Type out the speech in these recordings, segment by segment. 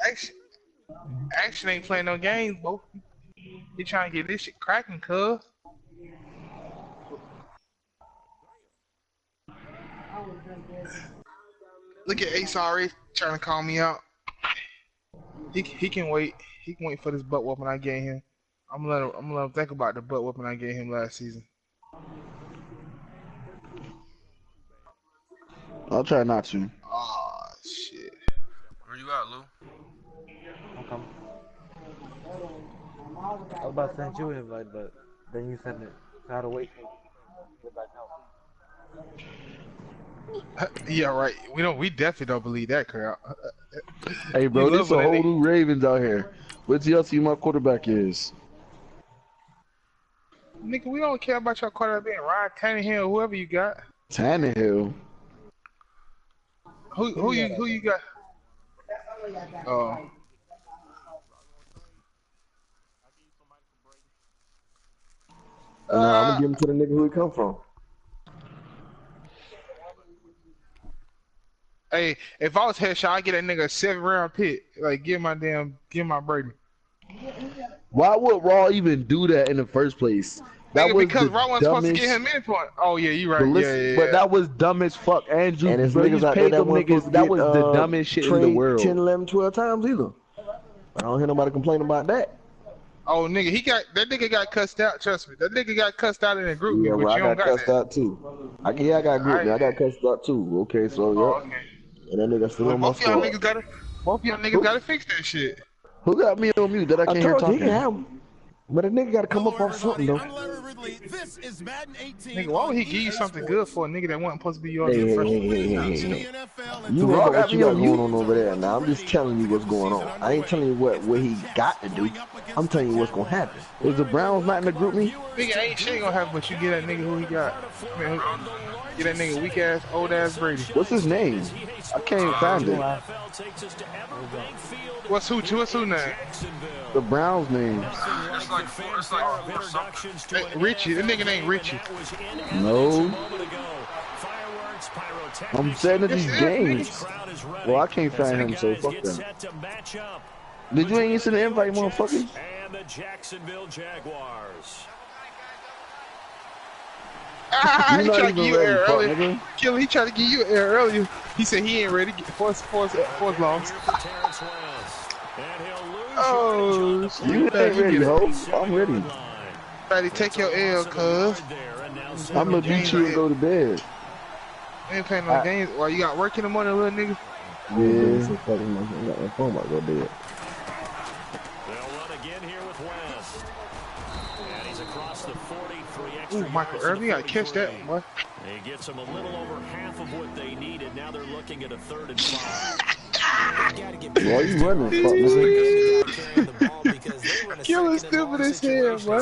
Action ain't playing no games, bro. He trying to get this shit cracking, cuz. Look at Ace already trying to call me out. He can wait. He can wait for this butt whooping I gave him. I'm gonna let him think about the butt whooping I gave him last season. I'll try not to. Oh shit. Where you at, Lou? I'm coming. I was about to send you an invite, but then you sent it. So I had to wait till you get back out. Yeah, right. We definitely don't believe that crap. Hey, bro, this a whole new Ravens out here. What's y'all see my quarterback is? Nigga, we don't care about your quarterback being Ryan Tannehill, whoever you got. Tannehill. Who you got? Oh. I'm gonna give him to the nigga who he come from. Hey, if I was headshot, I'd get that nigga a 7th-round pick. Like, give my Brady. Why would Raw even do that in the first place? That Nigga, was because the Raw wasn't supposed to dumbest. get him any point. Oh yeah, you right. But listen, Yeah. but that was dumb as fuck, Andrew. And his Bro, niggas you out there paid that them wasn't niggas. supposed to That get, was the dumbest shit in the trade world. 10, 11, 12 times either. I don't hear nobody complain about that. Oh nigga, that nigga got cussed out. Trust me, that nigga got cussed out in a group Yeah, me, but well, I you don't got got cussed that. out too. I got group me. I got cussed out too. Okay, so Oh, yep. okay. And that nigga still Well, on my both y'all squad. niggas gotta fix that shit. Who got me on mute that I I can't hear told you he talking? can have him. But a nigga gotta come up off something though. This is Madden 18 Nigga, why would he give you something good for a nigga that wasn't supposed to be yours? Hey. You Raw worry about got what you me got on going mute. on over there. Now I'm just telling you what's going on. I ain't telling you what he got to do. I'm telling you what's gonna happen. Is the Browns not in the group me? Nigga ain't shit gonna happen, but you get that nigga who he got. I mean, get that nigga weak ass, old ass Brady. What's his name? I can't find it. What's who name? The Browns names. It's like four something. Hey, Richie. The nigga named Richie. No. I'm setting Yes, these it is, games. nigga. Well, I can't find him, so fuck that. Did you ain't send the invite, motherfucker? And the Jacksonville Jaguars. He tried to give you an error earlier. Nigga. Killer, he tried to give you an error earlier. He said he ain't ready for his loss. Oh, shit. You ain't ready, ho. I'm ready. Ready to take your L, cuz. I'm gonna beat you and go to bed. You ain't playing no games. Well, you got work in the morning, little nigga? Yeah. My phone might go dead. They'll run again here with West. And he's across the 43 extra. Ooh, Michael Irvin, you gotta catch that, boy. He gets them a little over half of what they needed. Now they're looking at a 3rd and 5. Why you running, fuck nigga? Killer stupid as hell, boy.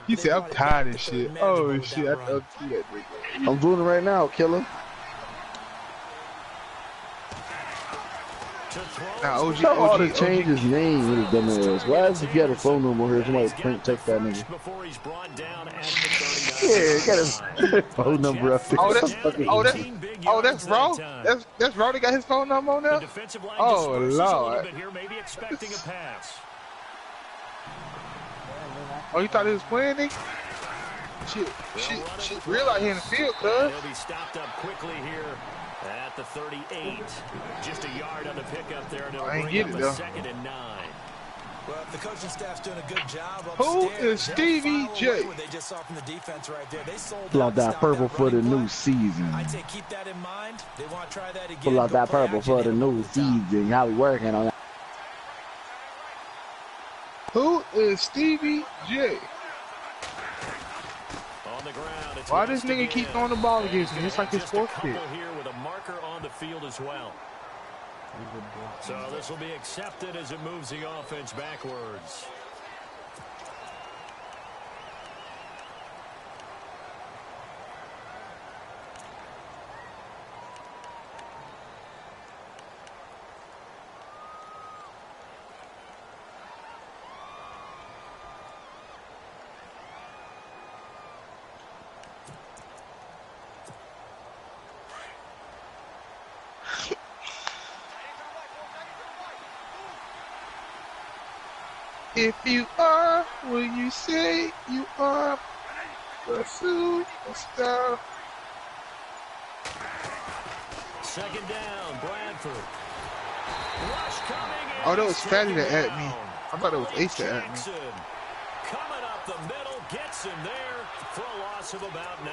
He said I'm tired of shit. Oh shit, I don't see that nigga. I'm doing it right now, killer. Now OG, Tell all to change his name with his dumb ass. Why does he got a phone number here? Somebody print text that nigga. Yeah, got his phone number up there. That's Raw? That's Raw that got his phone number on there? Oh Lord. Oh, you thought he was playing, nigga? Shit, real out here in the field, cuz. He'll be stopped up quickly here at the 38. Just a yard on the pickup there. And I ain't get it, though. 2nd and 9. Well, the coaching staff's doing a good job. Who is Stevie J? They just saw from the defense right there. They sold Pull out that purple for the new season. I'd say keep that in mind. They want to try that again. Pull out that purple for the new season. How we working on that? Who is Stevie J? On the ground, Why does nigga keep throwing the ball against me? It's like his fourth pick. Here with a marker on the field as well. So this will be accepted as it moves the offense backwards. If you are what you say you are, the superstar. Second down, Bradford. Rush coming in. Oh, that was Fatty that Taken at me. down. I thought it was Ace that at me. Jackson coming up the middle, gets him there for a loss of about 9.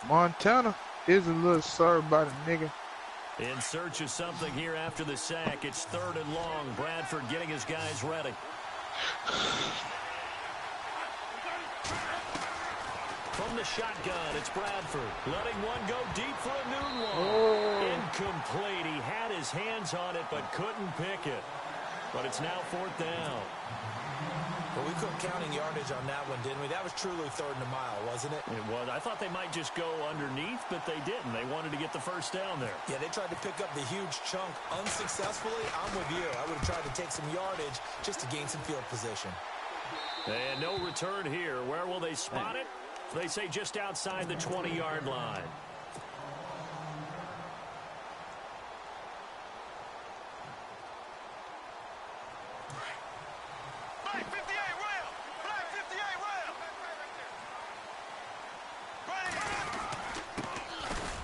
Montana is a little sorry about a nigga. In search of something here after the sack. It's 3rd and long. Bradford getting his guys ready. From the shotgun, it's Bradford. Letting one go deep for a noon one. Incomplete. He had his hands on it, but couldn't pick it. But it's now 4th down. Well, we quit counting yardage on that one, didn't we? That was truly 3rd and a mile, wasn't it? It was. I thought they might just go underneath, but they didn't. They wanted to get the first down there. Yeah, they tried to pick up the huge chunk unsuccessfully. I'm with you. I would have tried to take some yardage just to gain some field position. And no return here. Where will they spot it? They say just outside the 20-yard line.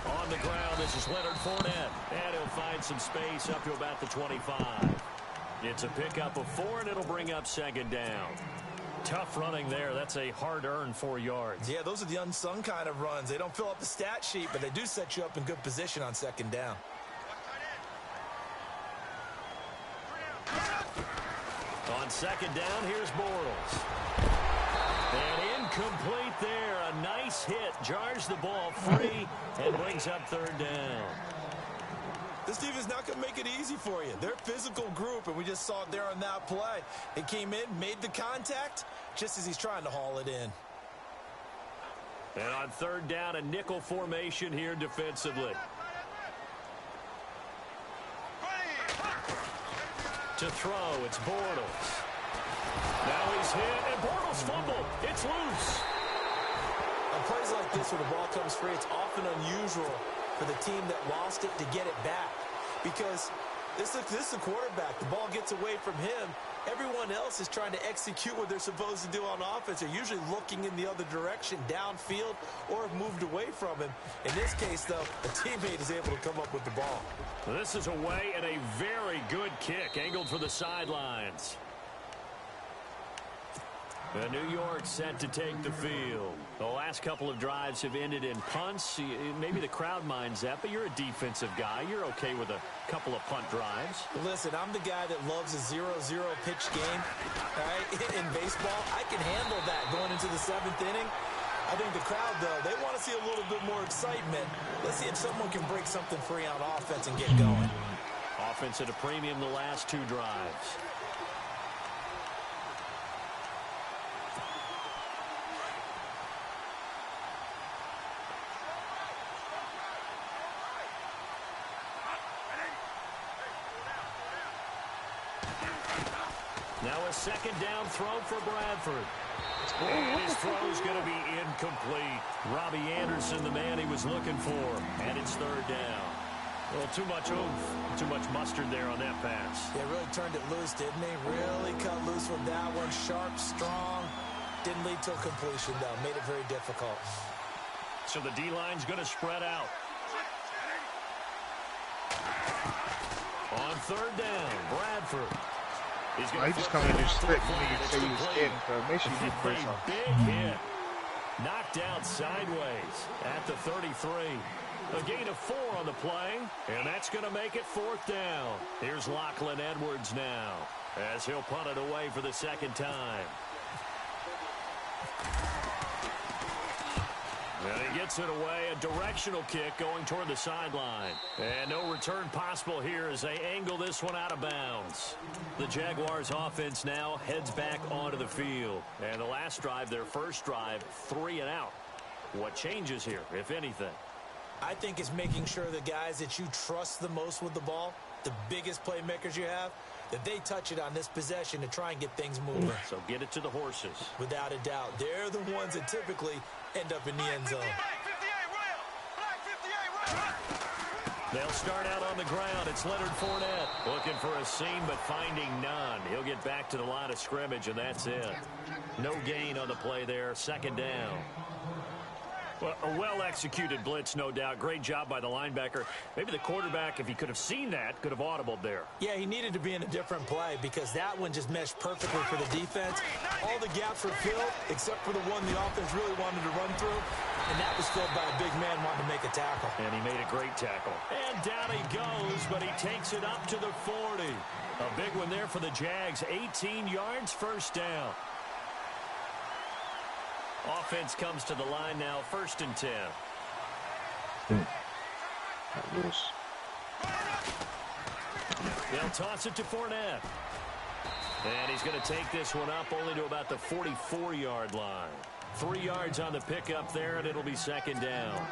On the ground, this is Leonard Fournette. And he'll find some space up to about the 25. It's a pickup of 4, and it'll bring up 2nd down. Tough running there. That's a hard-earned 4 yards. Yeah, those are the unsung kind of runs. They don't fill up the stat sheet, but they do set you up in good position on 2nd down. On 2nd down, here's Bortles. And incomplete there. A nice hit. Jars the ball free and brings up 3rd down. This team is not going to make it easy for you. They're a physical group, and we just saw it there on that play. It came in, made the contact, just as he's trying to haul it in. And on 3rd down, a nickel formation here defensively. To throw, it's Bortles. Now he's hit, and Bortles fumbled. It's loose. On plays like this where the ball comes free, it's often unusual for the team that lost it to get it back. Because this is a quarterback. The ball gets away from him. Everyone else is trying to execute what they're supposed to do on offense. They're usually looking in the other direction, downfield, or have moved away from him. In this case, though, a teammate is able to come up with the ball. This is away and a very good kick, angled for the sidelines. New York set to take the field. The last couple of drives have ended in punts. Maybe the crowd minds that, but you're a defensive guy. You're okay with a couple of punt drives. Listen, I'm the guy that loves a 0-0 pitch game. All right? In baseball, I can handle that going into the 7th inning. I think the crowd, though, they want to see a little bit more excitement. Let's see if someone can break something free on offense and get going. Offense at a premium the last 2 drives. Now a 2nd down throw for Bradford. And his throw's going to be incomplete. Robbie Anderson, the man he was looking for. And it's 3rd down. Well, too much oomph, too much mustard there on that pass. Yeah, really turned it loose, didn't he? Really cut loose with that one. Sharp, strong. Didn't lead to a completion, though. Made it very difficult. So the D-line's going to spread out. On 3rd down, Bradford. He just come in and stick. Niggas say he was hitting, so make sure you do A big hit. Knocked out sideways at the 33. A gain of 4 on the play, and that's going to make it 4th down. Here's Lachlan Edwards now, as he'll punt it away for the 2nd time. And he gets it away, a directional kick going toward the sideline. And no return possible here as they angle this one out of bounds. The Jaguars offense now heads back onto the field. And the last drive, their first drive, 3 and out. What changes here, if anything? I think it's making sure the guys that you trust the most with the ball, the biggest playmakers you have, that they touch it on this possession to try and get things moving. So get it to the horses. Without a doubt. They're the ones that typically end up in the end zone. They'll start out on the ground. It's Leonard Fournette looking for a seam but finding none. He'll get back to the line of scrimmage, and that's it. No gain on the play there. Second down. Well, a well-executed blitz, no doubt. Great job by the linebacker. Maybe the quarterback, if he could have seen that, could have audibled there. Yeah, he needed to be in a different play because that one just meshed perfectly for the defense. All the gaps were filled except for the one the offense really wanted to run through, and that was filled by a big man wanting to make a tackle. And he made a great tackle. And down he goes, but he takes it up to the 40. A big one there for the Jags. 18 yards, first down. Offense comes to the line now, 1st and 10. They'll toss it to Fournette. And he's going to take this one up only to about the 44-yard line. 3 yards on the pickup there, and it'll be second down.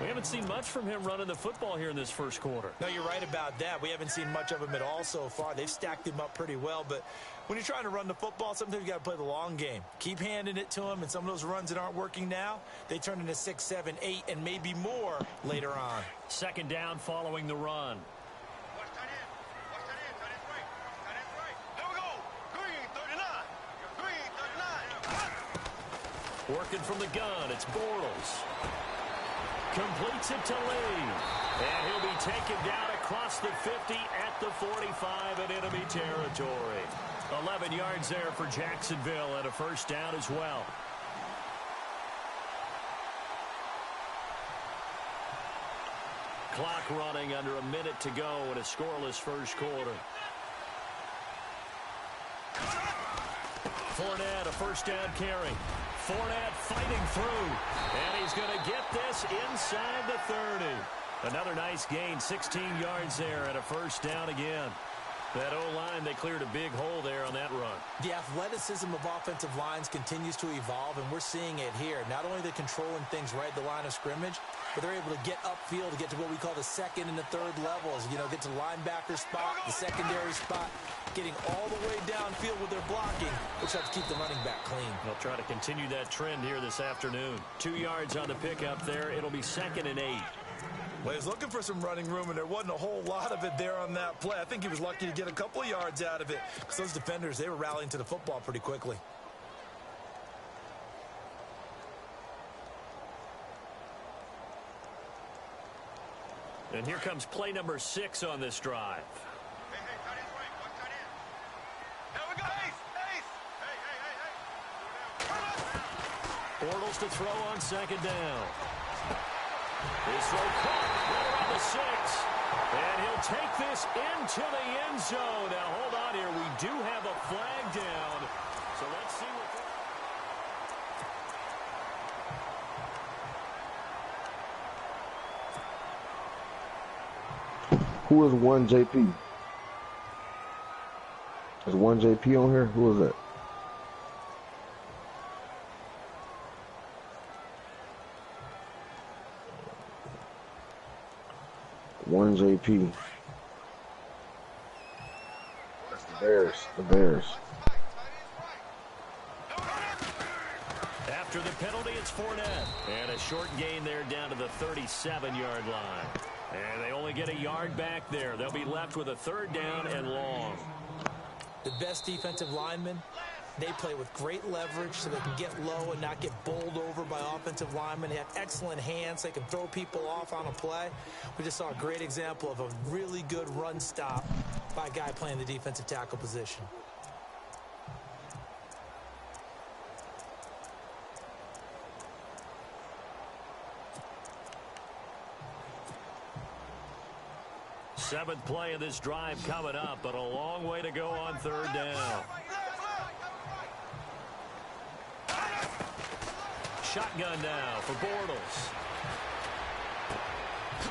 We haven't seen much from him running the football here in this first quarter. No, you're right about that. We haven't seen much of him at all so far. They've stacked him up pretty well, but when you're trying to run the football, sometimes you got to play the long game. Keep handing it to him, and some of those runs that aren't working now, they turn into 6, 7, 8, and maybe more later on. Second down following the run. Working from the gun, it's Bortles. Completes it to Lee. And he'll be taken down across the 50 at the 45 in enemy territory. 11 yards there for Jacksonville and a first down as well. Clock running under a minute to go in a scoreless first quarter. Fournette, a first down carry. Fournette fighting through, and he's going to get this inside the 30. Another nice gain, 16 yards there, and a first down again. That O-line, they cleared a big hole there on that run. The athleticism of offensive lines continues to evolve, and we're seeing it here. Not only are they controlling things right at the line of scrimmage, but they're able to get upfield to get to what we call the second and the third levels. You know, get to the linebacker spot, the secondary spot, getting all the way downfield with their blocking, which helps keep the running back clean. They'll try to continue that trend here this afternoon. 2 yards on the pickup there. It'll be 2nd and 8. Well, he was looking for some running room, and there wasn't a whole lot of it there on that play. I think he was lucky to get a couple of yards out of it because those defenders, they were rallying to the football pretty quickly. And here comes play number 6 on this drive. Bortles to throw on second down. His throw caught right around the 6. And he'll take this into the end zone. Now, hold on here. We do have a flag down. So let's see what... Who is 1JP? Is 1JP on here? Who is that? One JP. That's the Bears. The Bears. After the penalty, it's Fournette. And a short gain there down to the 37-yard line. And they only get a yard back there. They'll be left with a third down and long. The best defensive linemen, they play with great leverage so they can get low and not get bowled over by offensive linemen. They have excellent hands. They can throw people off on a play. We just saw a great example of a really good run stop by a guy playing the defensive tackle position. Seventh play of this drive coming up, but a long way to go on third down. Shotgun now for Bortles.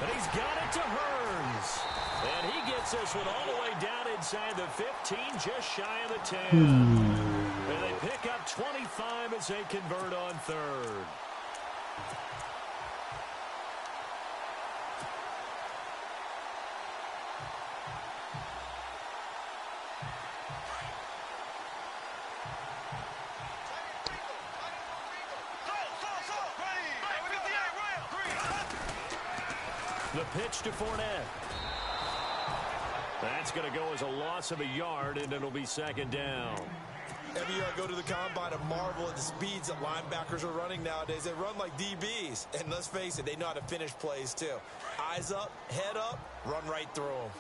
And he's got it to Hearns. And he gets this one all the way down inside the 15, just shy of the 10. And they pick up 25 as they convert on third. The pitch to Fournette. That's going to go as a loss of a yard, and it'll be second down. Every year I go to the combine and marvel at the speeds that linebackers are running nowadays. They run like DBs. And let's face it, they know how to finish plays too. Eyes up, head up, run right through them.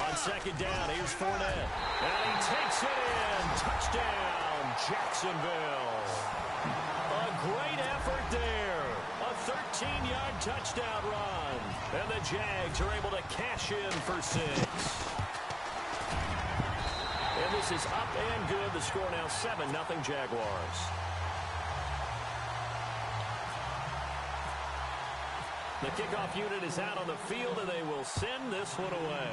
On second down, here's Fournette. And he takes it in. Touchdown, Jacksonville. A great effort there. A 13-yard touchdown run. And the Jags are able to cash in for 6. And this is up and good. The score now 7-0 Jaguars. The kickoff unit is out on the field, and they will send this one away.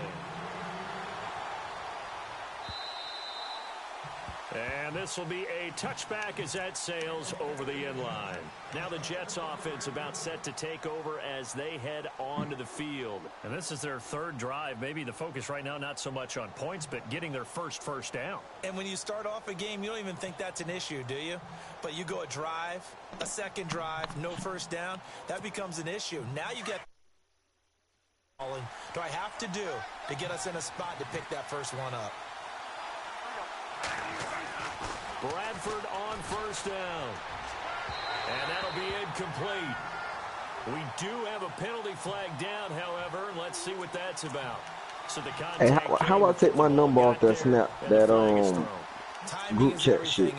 And this will be a touchback as that sails over the end line. Now the Jets offense about set to take over as they head onto the field. And this is their third drive. Maybe the focus right now not so much on points, but getting their first down. And when you start off a game, you don't even think that's an issue, do you? But you go a drive, a second drive, no first down, that becomes an issue. Now you get do I have to do to get us in a spot to pick that first one up? Bradford on first down. And that'll be incomplete. We do have a penalty flag down, however, and let's see what that's about. So the Hey, how I take my number off that snap, that group chat shit?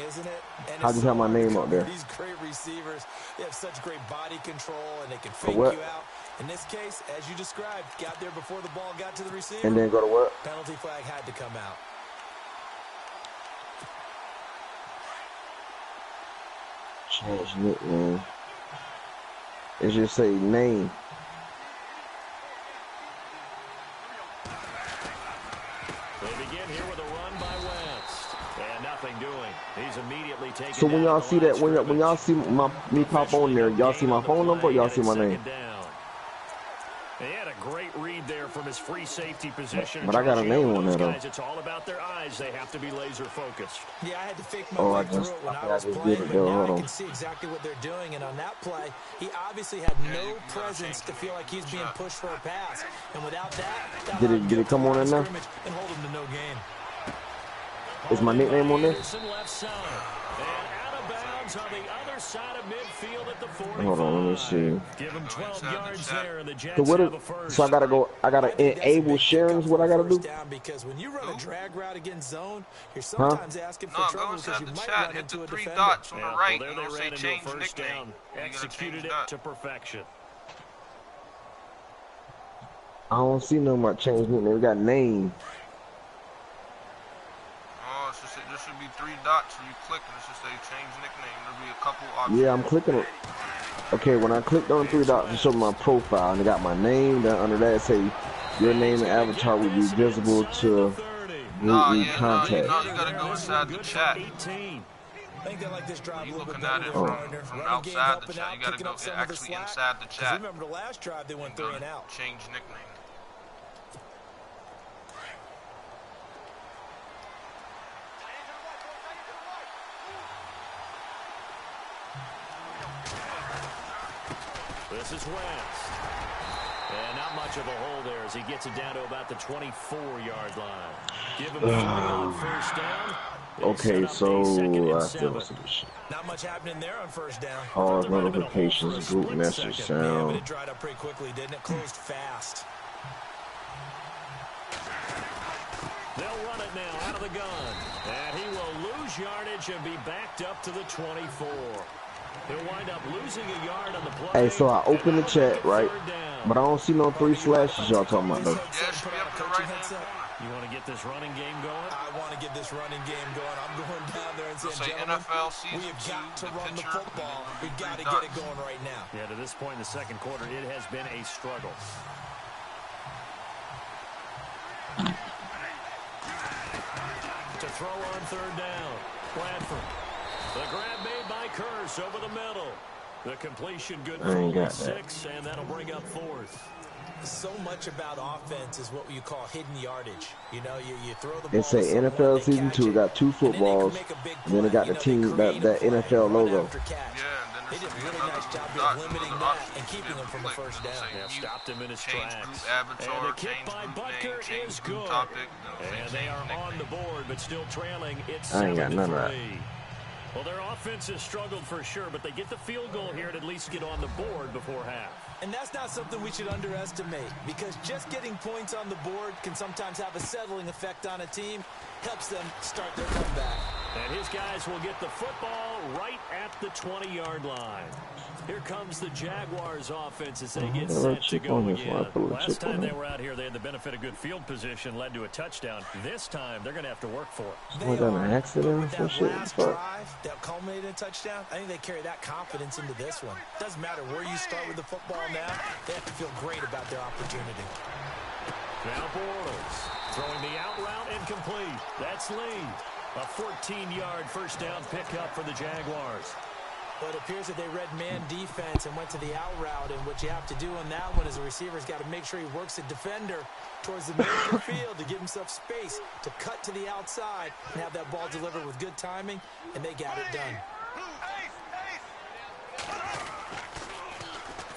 I just have my name up there. These great receivers, they have such great body control, and they can fake you out. In this case, as you described, got there before the ball got to the receiver. And then go to what? Penalty flag had to come out. Change nickname. It just say name. They begin here with a run by Wentz. And nothing doing. He's immediately taken. So when y'all see that, when y'all see me pop on there, y'all see my phone number, y'all see my name. They had a great read there from his free safety position. But I got a name on there though. It's all about their eyes. They have to be laser focused. Yeah, I had to fake my way through it when I was playing, but now I can see exactly what they're doing. And on that play, he obviously had no presence to feel like he's being pushed for a pass. And without that, did it come on in now? And hold him to no gain. Is my nickname on there? Left side. And out of bounds on the other side of midfield at the 45. Hold on, let me see. Give him 12 yards there, and the Jets So have a first. so I gotta enable sharing is what I gotta do? Because when you run a drag route against zone, you're sometimes asking for trouble because you might run hit into the a 3 defender. dots on the right. Well, there they ran into a first down. Executed it to perfection. I don't see no more change nickname. We got name. Oh, there should be 3 dots and you click and it should say change nickname. There'll be a couple options. Yeah, I'm clicking it. Okay, when I clicked on 3 dots to show my profile, and it got my name, then under that it say your name and avatar will be visible to contact. No, you gotta go inside the chat. I think they like this drive You a little looking bit at it better. from outside the chat. You gotta go actually inside the chat. Remember the last drive they went 3 and out. Change nickname. This is Wentz. And not much of a hole there as he gets it down to about the 24-yard line. Give him 3 on first down. Okay, so Not much happening there on first down. Pause notifications, group message Yeah, but sound. it dried up pretty quickly, didn't it? Closed fast. They'll run it now out of the gun. And he will lose yardage and be backed up to the 24. He'll wind up losing a yard on the play. Hey, so I open the chat, right? But I don't see no 3 slashes y'all talking about though. Yeah, it should be up to the right hand corner. You want to get this running game going? I want to get this running game going. I'm going down there and saying, Say gentlemen, NFL season we have got 2, to run the picture, football. We've got to 3 get it dots. going right now. Yeah, to this point in the second quarter, it has been a struggle. To throw on third down. Bradford. The grab made by Curse over the middle. The completion good for only 6, and that'll bring up 4th. So much about offense is what you call hidden yardage. You know, you throw the ball. It say NFL season 2 got 2 footballs, and then it got the team that NFL logo. Yeah, and then They did a really nice job of limiting that and keeping him from the first down. Yeah, stopped him in his tracks. Avatar, And the kick by Butker is good. And they are on the board, but still trailing. It's 7-3. Well, their offense has struggled for sure, but they get the field goal here and at least get on the board before half. And that's not something we should underestimate, because just getting points on the board can sometimes have a settling effect on a team. Helps them start their comeback. And his guys will get the football right at the 20-yard line. Here comes the Jaguars offense as they get set to go again. Last time they were out here, they had the benefit of good field position, led to a touchdown. This time, they're going to have to work for it. Was that an accident or some shit? Last drive that culminated in a touchdown, I think they carry that confidence into this one. Doesn't matter where you start with the football now, they have to feel great about their opportunity. Now Bortles throwing the out route incomplete. That's Lee. A 14-yard first down pickup for the Jaguars. Well, it appears that they read man defense and went to the out route, and what you have to do on that one is a receiver's got to make sure he works the defender towards the middle of the field to give himself space to cut to the outside and have that ball delivered with good timing, and they got it done.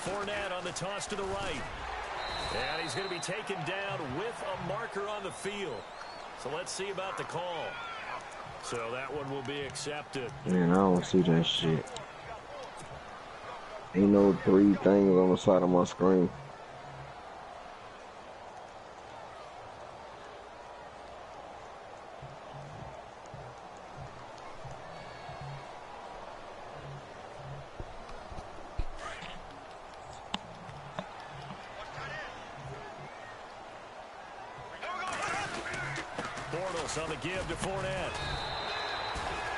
Fournette on the toss to the right. And he's going to be taken down with a marker on the field. So let's see about the call. So that one will be accepted. Man, I don't see that shit. Ain't no 3 things on the side of my screen. Bortles on the give to Fournette.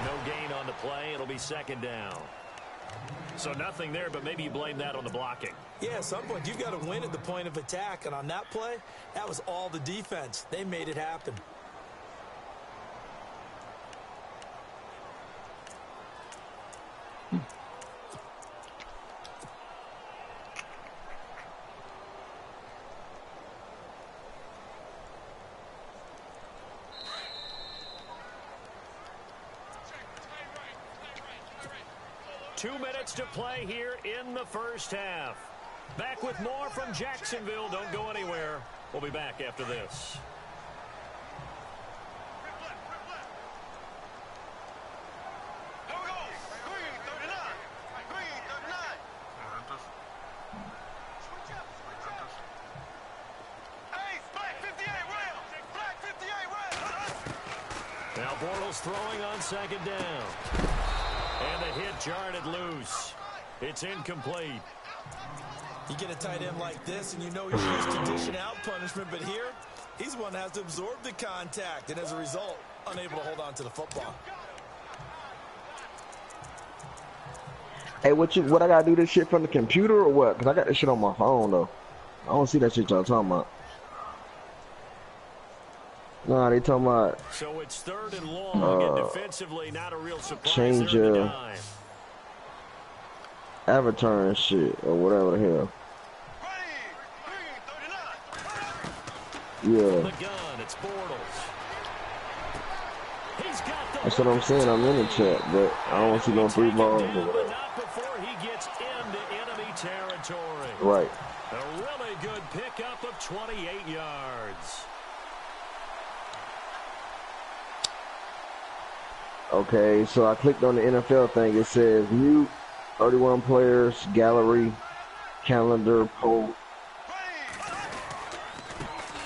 No gain on the play. It'll be second down. So nothing there, but maybe you blame that on the blocking. Yeah, at some point, you've got to win at the point of attack. And on that play, that was all the defense. They made it happen. Two minutes to play here in the first half. Back with more from Jacksonville. Don't go anywhere. We'll be back after this. Now Bortles throwing on second down. And the hit jarred it loose. It's incomplete. You get a tight end like this, and you know you're used to dishing out punishment, but here, he's the one that has to absorb the contact, and as a result, unable to hold on to the football. Hey, what I gotta do this shit from the computer or what? Cause I got this shit on my phone though. I don't see that shit y'all talking about. Nah, they talking about. So it's third and long, and defensively, not a real surprise. Change avatar and shit or whatever the hell. Yeah. The gun, it's Bortles. He's got the That's what I'm saying. I'm in the chat, but I don't see no 3 balls or whatever. But not before he gets into enemy territory. Right. A really good pickup of 28 yards. Okay, so I clicked on the NFL thing. It says mute 31 players, gallery, calendar, poll. A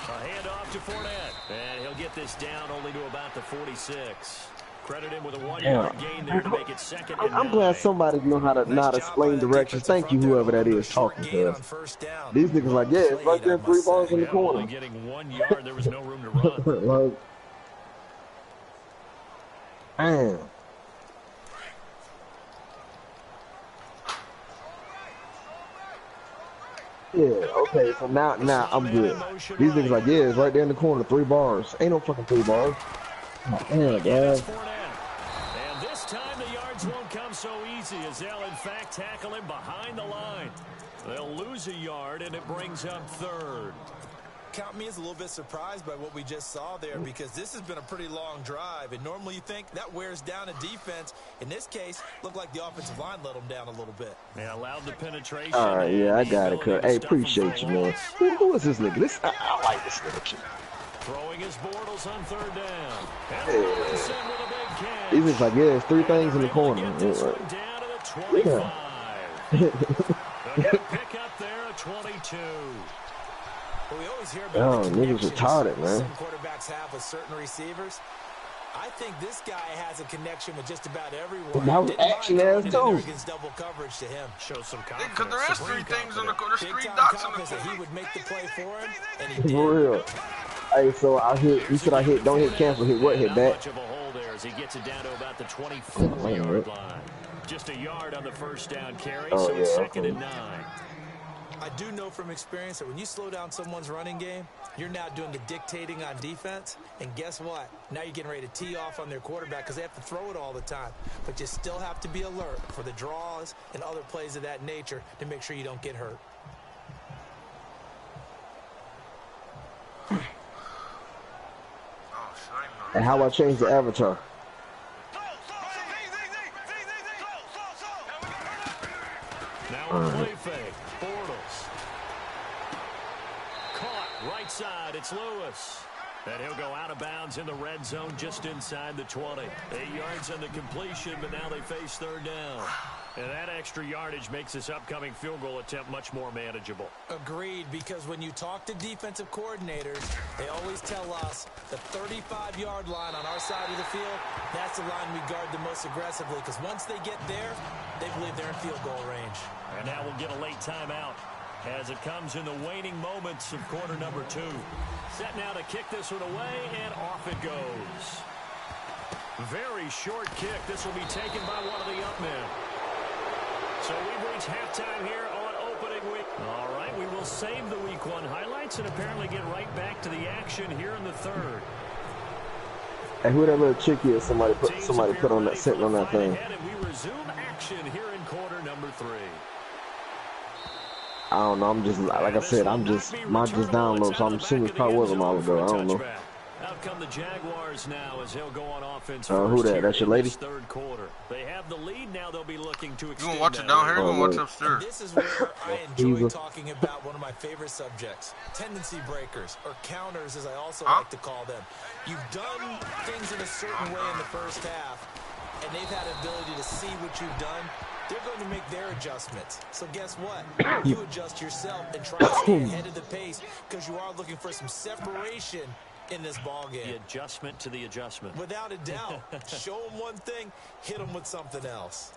handoff to Fournette, and he'll get this down only to about the 46. Credit him with a 1-yard gain there to make it second and I'm glad somebody know how to not explain directions. Thank you, whoever that is talking to us. These niggas like, yeah, it's right there, 3 balls in the corner. Only getting 1 yard, there was no room to run. Like, damn. Yeah, okay, so now I'm good. These niggas like, yeah, it's right there in the corner, 3 bars. Ain't no fucking 3 bars. Oh, damn, guys. And this time the yards won't come so easy as they'll in fact tackle him behind the line. They'll lose a yard and it brings up third. count me as a little bit surprised by what we just saw there because this has been a pretty long drive, and normally you think that wears down a defense. In this case, looked like the offensive line let them down a little bit. Yeah, allowed the penetration. All right, yeah, I got it, cut. Hey, appreciate you, man. Who is this nigga? I like this nigga. Throwing his Bortles on third down. He's just like, yeah, it's 3 things in the corner. Down to the 25. Pick up there at 22. Well, we always hear about niggas retarded, man. Some quarterbacks have with certain receivers. I think this guy has a connection with just about everyone. That was action ass too. Double coverage to him. Shows some confidence. Because there is 3 things on the corner. There's 3 dots on the corner. He would make the play for him, and he did. For real. Hey, so I hit. You said I hit. Don't hit cancel. Hit what? Hit back. Much of a hole there as he gets it down to about the 24-yard line. Just a yard on the first down carry, so it's 2nd and 9. I do know from experience that when you slow down someone's running game, you're now doing the dictating on defense. And guess what? Now you're getting ready to tee off on their quarterback because they have to throw it all the time. But you still have to be alert for the draws and other plays of that nature to make sure you don't get hurt. And how I change the avatar? Now a play fake. Bortles. Caught right side. It's Lewis. And he'll go out of bounds in the red zone just inside the 20. 8 yards on the completion, but now they face third down. And that extra yardage makes this upcoming field goal attempt much more manageable. Agreed, because when you talk to defensive coordinators, they always tell us the 35-yard line on our side of the field, that's the line we guard the most aggressively, because once they get there, they believe they're in field goal range. And now we'll get a late timeout as it comes in the waning moments of quarter number 2. Set now to kick this one away, and off it goes. Very short kick. This will be taken by one of the up men. So we've reached halftime here on opening week. All right, we will save the week 1 highlights and apparently get right back to the action here in the 3rd. And who that little chick is? Somebody put on that, sitting on that thing. And we resume action here in quarter number 3. I don't know. I'm just, like I said, mine just downloaded, so I'm assuming it probably was a while ago. I don't know. Out come the Jaguars now as he'll go on offense. Who that? That's your lady? Third quarter. They have the lead now. They'll be looking to extend. You want to watch it down here? You want to watch upstairs? This is where I enjoy talking about one of my favorite subjects, tendency breakers, or counters as I also like to call them. You've done things in a certain way in the first half, and they've had the ability to see what you've done. They're going to make their adjustments. So guess what? You adjust yourself and try to stay ahead of the pace because you are looking for some separation in this ball game. The adjustment to the adjustment. Without a doubt. Show them one thing, hit them with something else.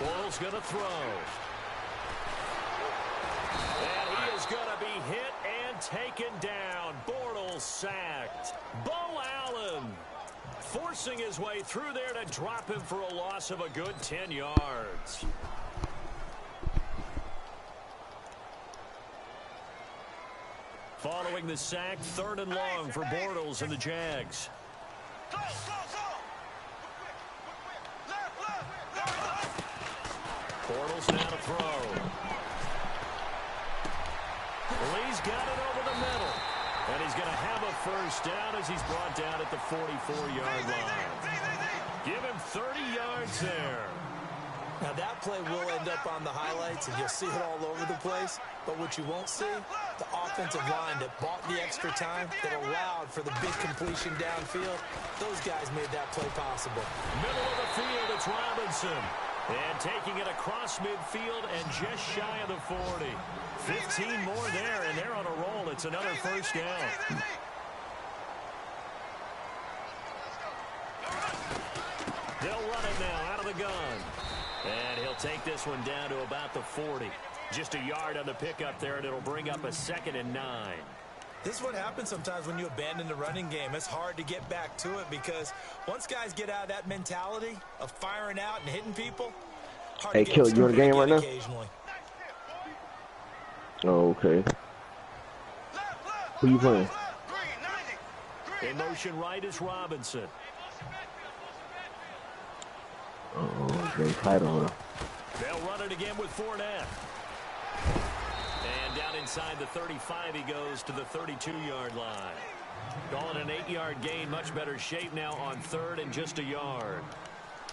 Bortles going to throw. And he is going to be hit and taken down. Bortles sacked. Bo Allen forcing his way through there to drop him for a loss of a good 10 yards. Following the sack, 3rd and long for Bortles and the Jags. Bortles now to throw. Lee's got it over the middle. And he's going to have a first down as he's brought down at the 44-yard line. Give him 30 yards there. Now that play will end up on the highlights, and you'll see it all over the place. But what you won't see, the offensive line that bought the extra time, that allowed for the big completion downfield, those guys made that play possible. Middle of the field, it's Robinson. And taking it across midfield and just shy of the 40. 15 more there, and they're on a roll. It's another first down. They'll run it now out of the gun. And he'll take this one down to about the 40. Just a yard on the pickup there, and it'll bring up a 2nd and 9. This is what happens sometimes when you abandon the running game. It's hard to get back to it because once guys get out of that mentality of firing out and hitting people, hard Hey, to Kill, get you in the game right now? occasionally. Oh, okay. Who you playing? In motion right is Robinson. Oh, great title. They'll run it again with Fournette. And down inside the 35, he goes to the 32-yard line. Calling an 8-yard gain, much better shape now on 3rd and just a yard.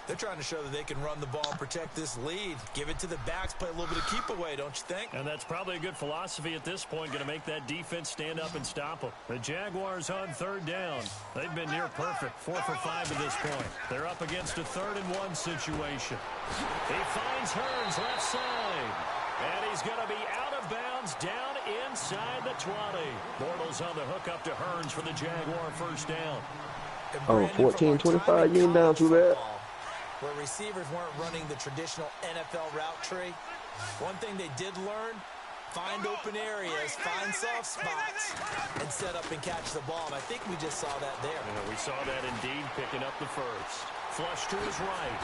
They're trying to show that they can run the ball and protect this lead. Give it to the backs, play a little bit of keep away, don't you think? And that's probably a good philosophy at this point, going to make that defense stand up and stop them. The Jaguars on 3rd down. They've been near perfect, 4 for 5 at this point. They're up against a 3rd and 1 situation. He finds Hearns left side. And he's going to be out of bounds down inside the 20. Bortles on the hook up to Hearns for the Jaguar first down. Oh, 14-25, you ain't down too bad. Where receivers weren't running the traditional NFL route tree. One thing they did learn, find open areas, find soft spots, and set up and catch the ball. And I think we just saw that there. And we saw that indeed, picking up the first. Flush to his right.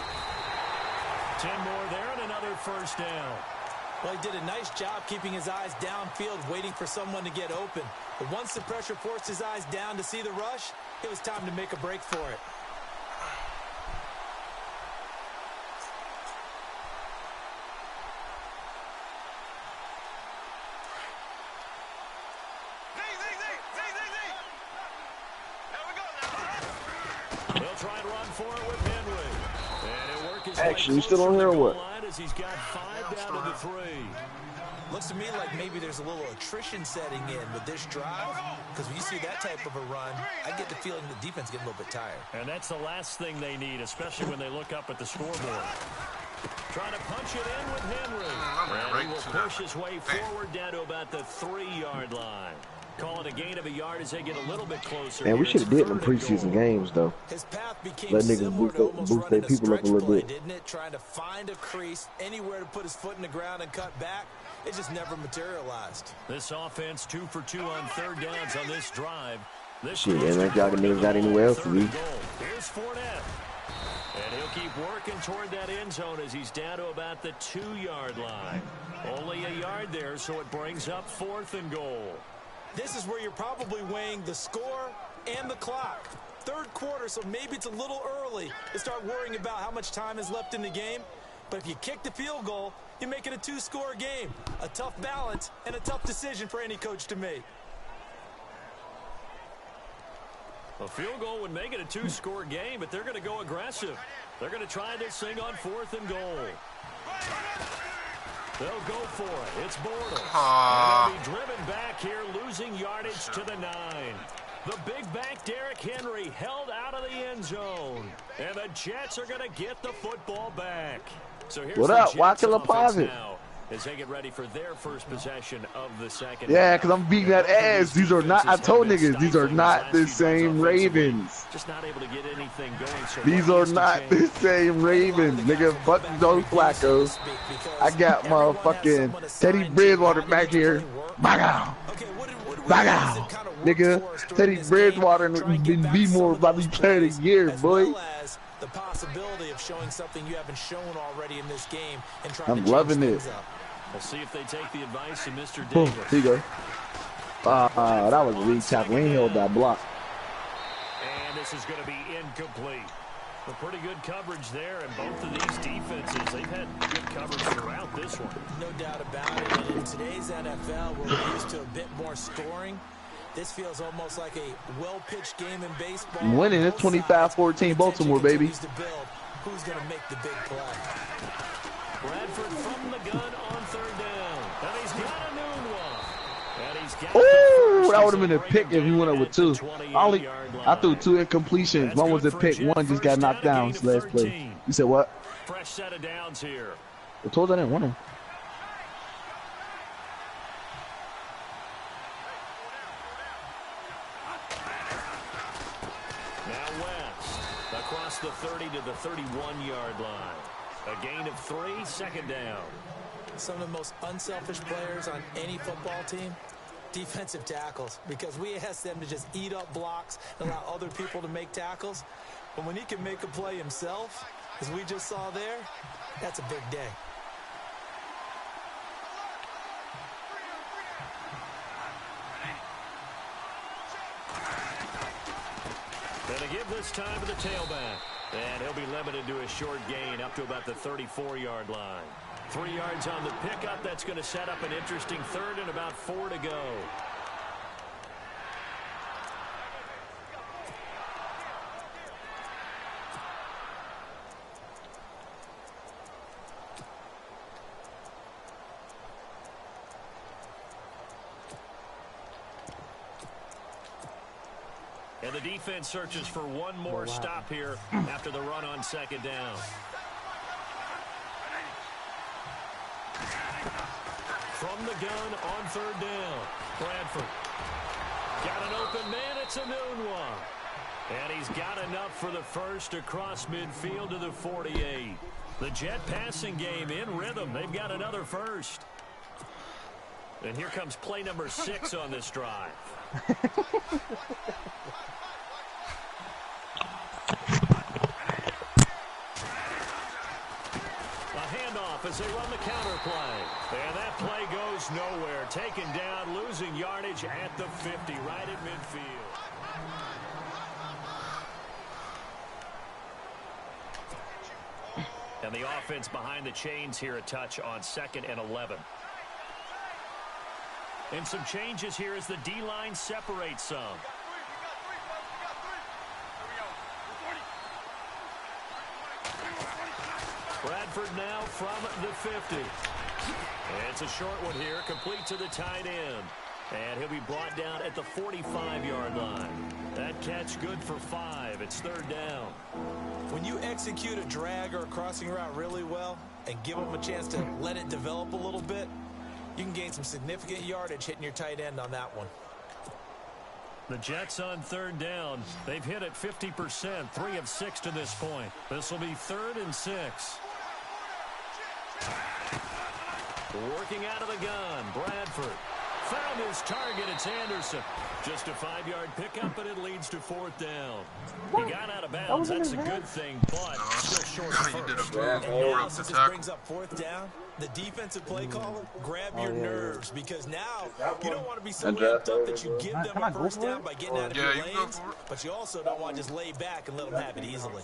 10 more there and another first down. Well, he did a nice job keeping his eyes downfield, waiting for someone to get open. But once the pressure forced his eyes down to see the rush, it was time to make a break for it. They'll try and run for it with Henry. And he'll work his Action, way you still on here or what? as he's got 5 down to the 3. Looks to me like maybe there's a little attrition setting in with this drive, because when you see that type of a run, I get the feeling the defense getting a little bit tired. And that's the last thing they need, especially when they look up at the scoreboard. Trying to punch it in with Henry. And he will push his way forward down to about the 3-yard line. Calling a gain of a yard as they get a little bit closer. Man, we should have did in preseason games, though. His path became Let niggas boost their people up a little bit. Didn't it? Trying to find a crease, anywhere to put his foot in the ground and cut back. It just never materialized. This offense 2 for 2 on 3rd downs on this drive. This Shit, and that y'all niggas got anywhere else to be. Here's Fournette. And he'll keep working toward that end zone as he's down to about the 2-yard line. Only a yard there, so it brings up 4th and goal. This is where you're probably weighing the score and the clock. 3rd quarter, so maybe it's a little early to start worrying about how much time is left in the game. But if you kick the field goal, you make it a 2-score game. A tough balance and a tough decision for any coach to make. A field goal would make it a 2-score game, but they're going to go aggressive. They're going to try this thing on 4th and goal. They'll go for it. It's Bortles. And they'll be driven back here, losing yardage to the 9. The big back Derrick Henry held out of the end zone. And the Jets are going to get the football back. So here's what the up? Jets Watch the offense deposit. now as they get ready for their first possession of the second. Yeah, because I'm beating that ass. These are not, I told niggas, these are not the same Ravens. Just not able to get anything going. So these are not the same Ravens. Nigga, fuck those Flaccos. I got motherfucking Teddy Bridgewater back here. Back out. Back out. Nigga, Teddy Bridgewater be more about to be player of the year, boy. The possibility of showing something you haven't shown already in this game and trying I'm to loving change it. things up. We'll see if they take the advice of Mr. Boom. Davis. Here you go. That was a weak tackle. We ain't held that block. And this is going to be incomplete. A pretty good coverage there, and both of these defenses, they've had good coverage throughout this one. No doubt about it. And in today's NFL, we're used to a bit more scoring. This feels almost like a well-pitched game in baseball. Winning, it's 25-14 Baltimore, baby. Who's going to make the big play? Bradford from the gun on 3rd down. And he's got a new one. And he's got Ooh, that would have been a pick if he went up with 2. I threw 2 incompletions. One was a pick. One just got knocked down last play. You said what? Fresh set of downs here. I told you I didn't want him. Now West, across the 30 to the 31-yard line. A gain of 3, 2nd down. Some of the most unselfish players on any football team defensive tackles, because we asked them to just eat up blocks and allow other people to make tackles. But when he can make a play himself, as we just saw there, that's a big day. Going to give this time to the tailback. And he'll be limited to a short gain up to about the 34-yard line. 3 yards on the pickup. That's going to set up an interesting third and about 4 to go. And the defense searches for one more stop here after the run on second down. From the gun on third down, Bradford. Got an open man, it's a noon one. And he's got enough for the first across midfield to the 48. The Jet passing game in rhythm. They've got another first. And here comes play number 6 on this drive. As they run the counter play. And that play goes nowhere. Taken down, losing yardage at the 50, right at midfield. And the offense behind the chains here a touch on 2nd and 11. And some changes here as the D-line separates some. Bradford now from the 50. It's a short one here, complete to the tight end. And he'll be brought down at the 45-yard line. That catch good for 5. It's third down. When you execute a drag or a crossing route really well and give them a chance to let it develop a little bit, you can gain some significant yardage hitting your tight end on that one. The Jets on third down. They've hit it 50%, 3 of 6 to this point. This will be 3rd and 6. Working out of the gun, Bradford. Found his target, it's Anderson. Just a 5-yard pickup, but it leads to 4th down. He got out of bounds, that's a good thing, but still short of first. And now, since this brings up 4th down, the defensive play caller, grab your nerves, because now you don't want to be so amped up that you give them a first down by getting out of your lanes, but you also don't want to just lay back and let them have it easily.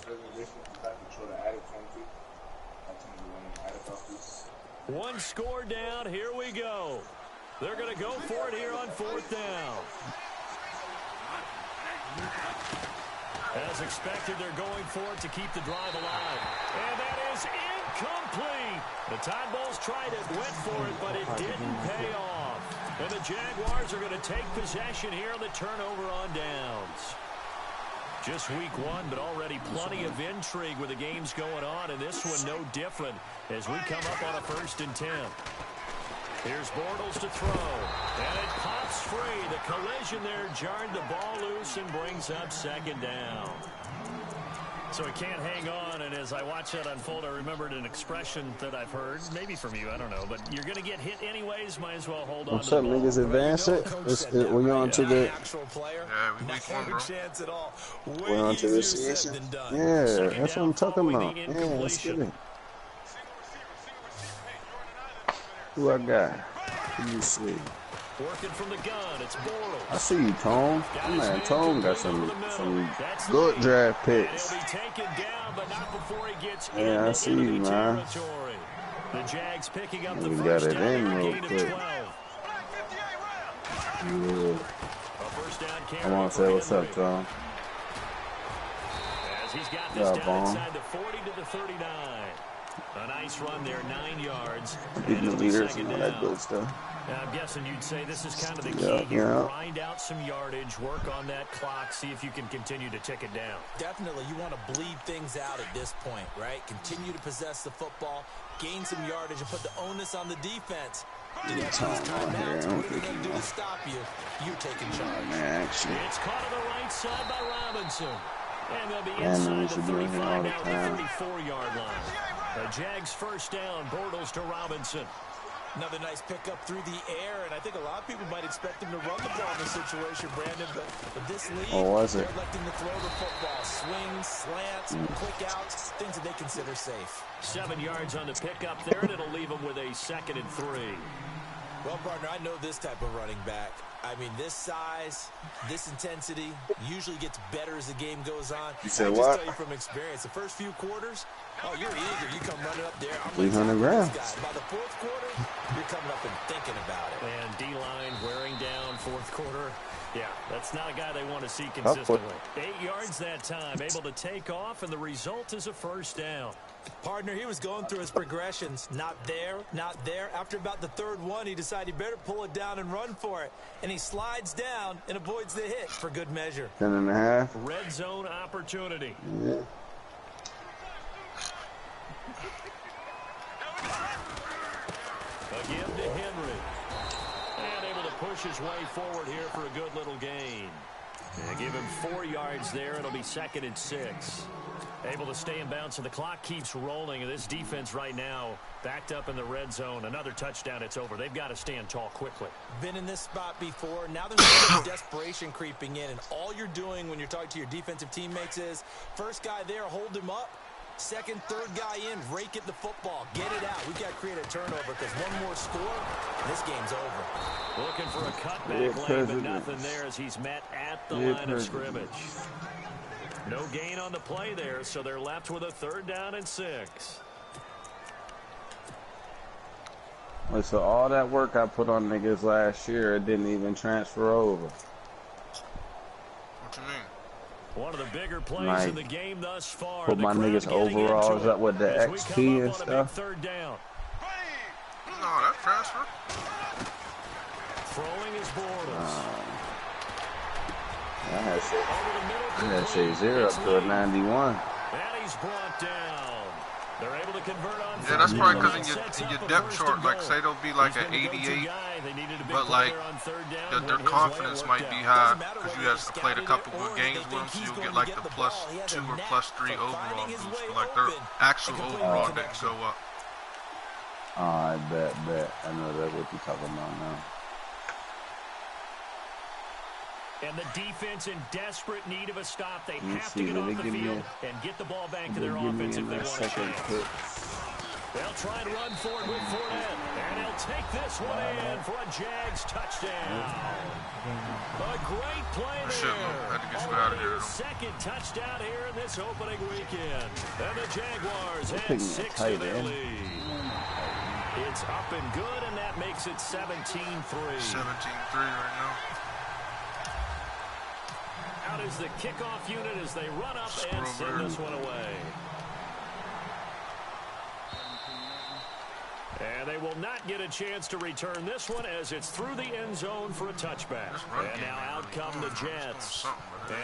One score down, here we go. They're going to go for it here on 4th down. As expected, they're going for it to keep the drive alive. And that is incomplete. The Tide Bulls tried it, went for it, but it didn't pay off. And the Jaguars are going to take possession here on the turnover on downs. Just week 1, but already plenty of intrigue with the games going on, and this one no different as we come up on a 1st and 10. Here's Bortles to throw, and it pops free. The collision there jarred the ball loose and brings up 2nd down. So he can't hang on, and as I watch that unfold, I remembered an expression that I've heard, maybe from you, I don't know, but you're going to get hit anyways, might as well hold on What's to up, the ball. niggas? Advance it. We're on to the. Yeah, we week 1, bro. We're on to the season. Yeah, that's what I'm talking about. Yeah, let's get it. Who I got? Who you see? Working from the gun, it's Bortles. I see you, Tone. I'm mad. Tone got some good draft picks. He'll be taken down, but not before he gets Yeah, I see you, man. territory. The Jags picking up the We first got it down, in a real gain of quick. 12. Yeah. A first down carry I want to for say what's Henry. up, Tone. As he's got Yeah, this down Vaughn. inside the 40 to the 39. A nice run there, 9 yards. Getting And the it'll be leaders 2nd and all that down. good stuff. I'm guessing you'd say this is kind of the Yeah, key here. yeah. Grind out some yardage, work on that clock, see if you can continue to tick it down. Definitely, you want to bleed things out at this point, right? Continue to possess the football, gain some yardage, and put the onus on the defense. You got Tone these on here. timeouts. I'm What are they going thinking, to do to stop you? You're taking charge. man, actually. It's caught on the right side by Robinson. And they'll be Man, we inside the should be in here all 35, the now time. the 34-yard line. The Jags first down, Bortles to Robinson. Another nice pickup through the air, and I think a lot of people might expect him to run the ball in this situation, Brandon, but with this lead, they're electing to throw the football. Swings, slants, quick outs, things that they consider safe. 7 yards on the pickup there, and it'll leave them with a 2nd and 3. Well, partner, I know this type of running back. I mean, this size, this intensity usually gets better as the game goes on. You said I what? just tell you from experience, the first few quarters, oh, you're eager. You come running up there. I'm 300 grams. By the fourth quarter, you're coming up and thinking about it. And D-line wearing down fourth quarter. Yeah, that's not a guy they want to see consistently. 8 yards that time, able to take off, and the result is a first down. Partner, he was going through his progressions. Not there, not there. After about the third one, he decided he better pull it down and run for it. And he slides down and avoids the hit for good measure. 10.5. Red zone opportunity. Yeah. A give to Henry. And able to push his way forward here for a good little gain. And give him 4 yards there. It'll be 2nd and 6. Able to stay in bounds, so the clock keeps rolling. And this defense right now backed up in the red zone. Another touchdown, it's over. They've got to stand tall quickly. Been in this spot before. Now there's a little desperation creeping in. And all you're doing when you're talking to your defensive teammates is, first guy there, hold him up. Second, third guy in, rake at the football. Get it out. We've got to create a turnover because one more score, and this game's over. Looking for a cutback lane, but nothing there as he's met at the line of scrimmage. No gain on the play there, so they're left with a 3rd down and 6. Well, so all that work I put on niggas last year, it didn't even transfer over. What you mean? One of the bigger plays in the game thus far. Put my niggas overalls up with the XP and stuff. 3rd down. No, that transfer. Throwing his Bortles. I had say 0 up to a 91. And he's brought down. They're able to convert on. Yeah, that's probably because in your depth chart, like say they'll be like an 88, but like their confidence might be high because you have played a couple good games with them, so you'll get like the +2 or +3 overall boost, but like their actual overall didn't go up. Oh, I bet. I know that's what you're talking about now. And the defense in desperate need of a stop. They have to get off the field and get the ball back to their offense if they want to change. They'll try and run forward with Fournette. And he'll take this one in for a Jags touchdown. A great play there. Had to get you out of here. 2nd touchdown here in this opening weekend. And the Jaguars had 6 to their lead. It's up and good, and that makes it 17-3. 17-3 right now. Out is the kickoff unit as they run up and send this one away. And they will not get a chance to return this one as it's through the end zone for a touchback. And now out come the Jets.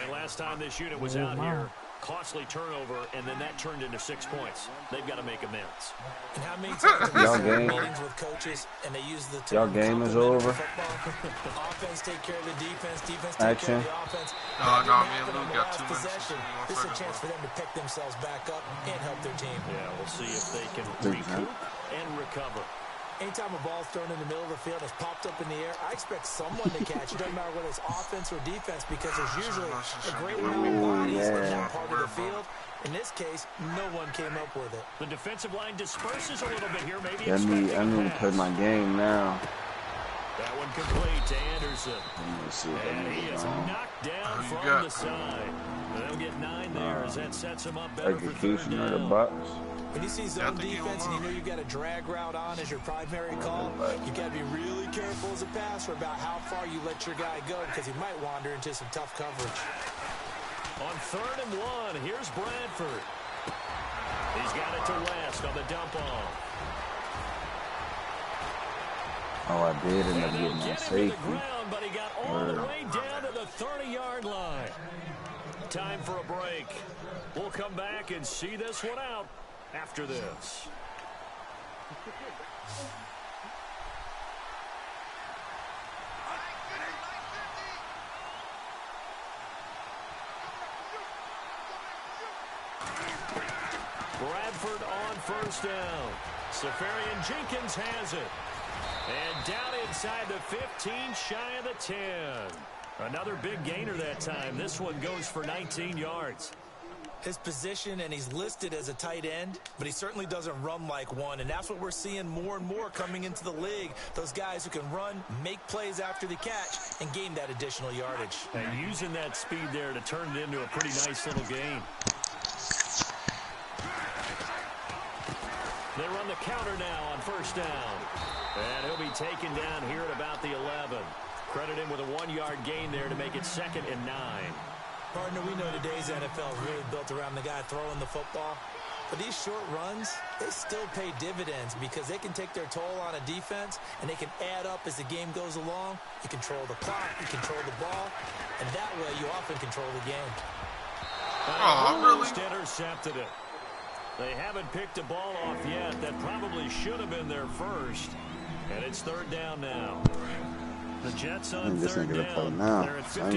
And last time this unit was out here, costly turnover, and then that turned into 6 points. They've got to make amends. And how many times have we meetings with coaches and they use the term game is over. Offense take care of the defense, defense take care of the offense. No, me and Lou got 2 minutes. This is a chance for them to pick themselves back up and help their team. Yeah, we'll see if they can recoup and recover. Anytime a ball's thrown in the middle of the field, it's popped up in the air, I expect someone to catch it. Doesn't matter whether it's offense or defense because there's usually a great amount of bodies in that part of the field. In this case, no one came up with it. The defensive line disperses a little bit here. Maybe I need to play my game now. That one complete to Anderson. And he is knocked down from the side. They'll get 9 there as that sets him up better for 3rd down. Of the Bucks. When you see zone defense and you know you've got a drag route on as your primary call, you've got to be really careful as a passer about how far you let your guy go because he might wander into some tough coverage. On 3rd and 1, here's Bradford. He's got it to West on the dump off. Oh, I did end up getting my safety. But he got all the way down to the 30-yard line. Time for a break. We'll come back and see this one out after this. Bradford on 1st down. Safarian Jenkins has it. And down inside the 15, shy of the 10. Another big gainer that time. This one goes for 19 yards. His position, and he's listed as a tight end, but he certainly doesn't run like one, and that's what we're seeing more and more coming into the league. Those guys who can run, make plays after the catch, and gain that additional yardage. And using that speed there to turn it into a pretty nice little game. They run the counter now on first down. And he'll be taken down here at about the 11. Credit him with a 1-yard gain there to make it 2nd and 9. Partner, we know today's NFL is really built around the guy throwing the football. But these short runs, they still pay dividends because they can take their toll on a defense, and they can add up as the game goes along. You control the clock, you control the ball, and that way you often control the game. Almost intercepted it. They haven't picked a ball off yet. That probably should have been their first. And it's 3rd down now. The Jets on 3rd down. Now. They're at 50%. I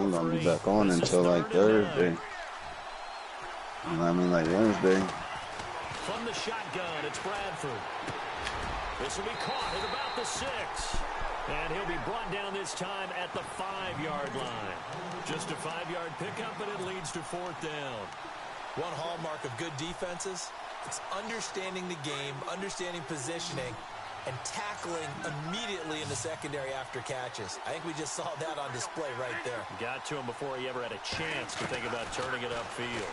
ain't gonna be back on until like Thursday. You know what I mean? Like Wednesday. From the shotgun, it's Bradford. This will be caught at about the 6. And he'll be brought down this time at the 5-yard line. Just a 5-yard pickup, and it leads to 4th down. One hallmark of good defenses, it's understanding the game, understanding positioning, and tackling immediately in the secondary after catches. I think we just saw that on display right there. Got to him before he ever had a chance to think about turning it upfield.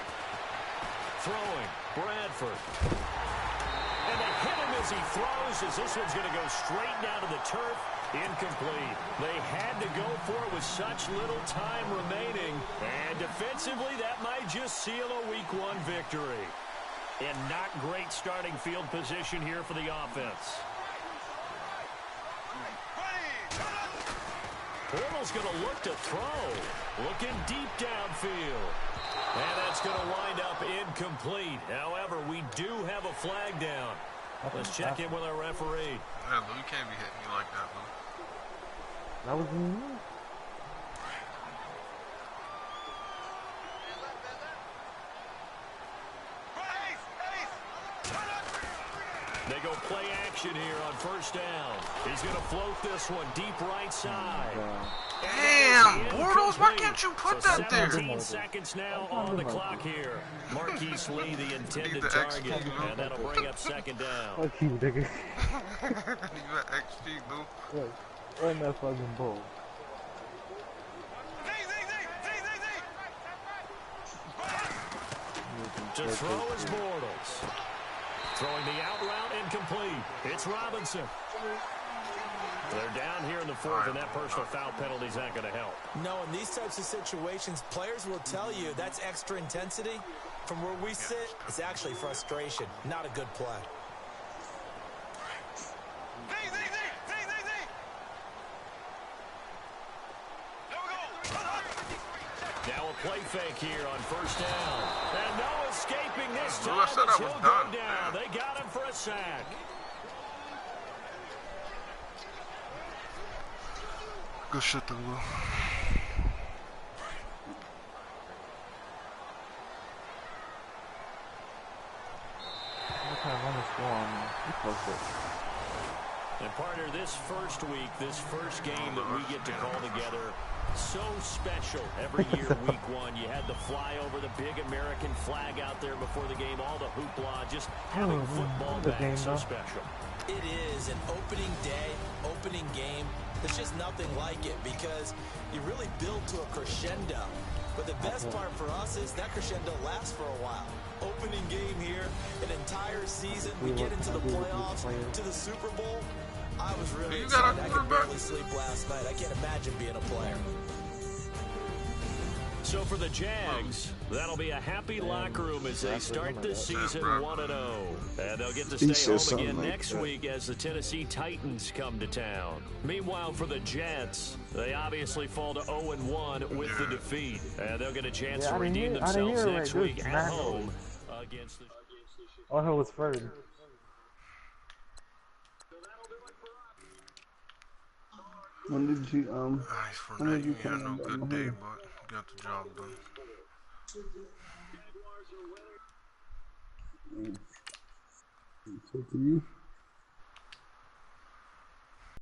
Throwing, Bradford. And they hit him as he throws, as this one's going to go straight down to the turf. Incomplete. They had to go for it with such little time remaining. And defensively, that might just seal a Week 1 victory. And not great starting field position here for the offense. Portal's going to look to throw. Looking deep downfield. And that's going to wind up incomplete. However, we do have a flag down. Let's check in with our referee. Yeah, Lou, you can't be hitting me like that, Lou. That was me. They go play action here on first down. He's going to float this one deep right side. Damn, Bortles, why can't you put that there? 17 seconds now on the clock here. Marquise Lee, the intended target, and that'll bring up 2nd down. Fuck you, nigga. You got XG, Lou. Run that fucking ball. To throw is Bortles. Throwing the out route incomplete. It's Robinson. They're down here in the 4th, and that personal foul penalty is not going to help. No, in these types of situations, players will tell you that's extra intensity. From where we sit, it's actually frustration, not a good play. Now a play fake here on first down. And no escaping this Lou, time. I said I He'll was go done. down. They got him for a sack. Good shit, though, Lou. And partner, this first week, this first game that we get to call together, so special every year, Week 1. You had the flyover, the big American flag out there before the game, all the hoopla, just having football back, so special. It is an opening day, opening game. There's just nothing like it because you really build to a crescendo. But the best part for us is that crescendo lasts for a while. Opening game here, an entire season. We get into the playoffs, to the Super Bowl. I was really excited. I could barely sleep last night. I can't imagine being a player. So for the Jags, that'll be a happy locker room as they start this season 1-0. And they'll get to stay home again next week as the Tennessee Titans come to town. Meanwhile, for the Jets, they obviously fall to 0-1 with the defeat. And they'll get a chance to redeem themselves next week at home against the... All I heard was Ferd. When did you Nice for that. You had no good day, but got the job done. So to you?